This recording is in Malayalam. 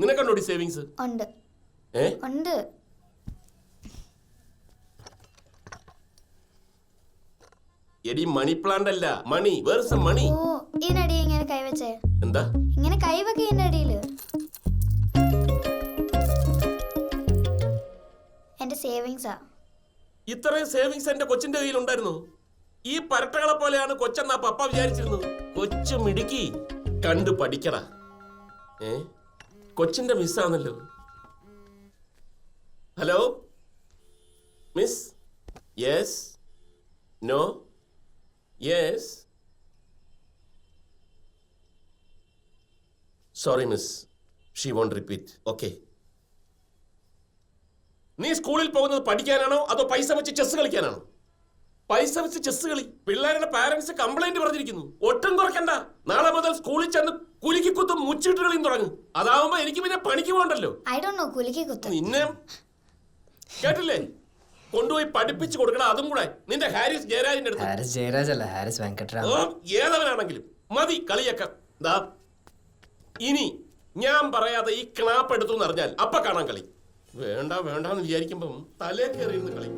നിനക്കുണ്ടോടി സേവിങ്സ്? ഉണ്ട്. ഏ ഉണ്ട്. എടി മണി പ്ലാന്റ് അല്ല, മണി. Where is money? ഓ, ഇതിനടി ഇങ്ങനെ കൈവച്ചേ? എന്താ ഇങ്ങനെ കൈവൊക്കെ ഇതിന്റെ അടിയില്? എന്റെ സേവിങ്സാ. ഇത്രയും സേവിങ്സ് എന്റെ കൊച്ചിന്റെ കയ്യിൽ ഉണ്ടായിരുന്നു? ഈ പരട്ടകളെ പോലെയാണ് കൊച്ചെന്നാ പപ്പ വിചാരിച്ചിരുന്നത്. കൊച്ചു മിടുക്കി, കണ്ടു പഠിക്കടാ. കൊച്ചിന്റെ മിസ്സാണല്ലോ. Hello miss. Yes, no, yes. Sorry miss, she won't repeat. Okay. നീ സ്കൂളിൽ പോകുന്നത് പഠിക്കാനാണോ അതോ പൈസ വെച്ച് ചെസ് കളിക്കാനാണോ? പൈസ വെച്ച് ചെസ് കളി. പിള്ളേരുടെ പാരന്റ്സ് കംപ്ലൈന്റ് പറഞ്ഞിരിക്കുന്നു. ഒട്ടും കുറയ്ക്കണ്ട. നാളെ മുതൽ സ്കൂളിൽ ചെന്ന് കുലുക്കി കുത്തും മുച്ചിട്ട് കളിയും തുടങ്ങും. അതാവുമ്പോ എനിക്ക് പിന്നെ പണിക്ക് പോകണ്ടല്ലോ. ഐ ഡോണ്ട് നോ കുലുക്കി കുത്ത്. നിന്നെ കേട്ടില്ലേ? കൊണ്ടുപോയി പഠിപ്പിച്ചു കൊടുക്കണം. അതും കൂടെ നിന്റെ ഹാരിസ് ജയരാജിന്റെ അടുത്ത്. ഹാരിസ് ജയരാജ് അല്ല, ഹാരിസ് വെങ്കട്ടരാമൻ. ഏതവനാണെങ്കിലും മതി കളിയൊക്കെ. ഇനി ഞാൻ പറയാതെ ഈ ക്ലാപ്പ് എടുത്തു എന്നറിഞ്ഞാൽ അപ്പ കാണാൻ കളി. വേണ്ട വേണ്ടെന്ന് വിചാരിക്കുമ്പം തലേ കയറിയിരുന്ന് കളി.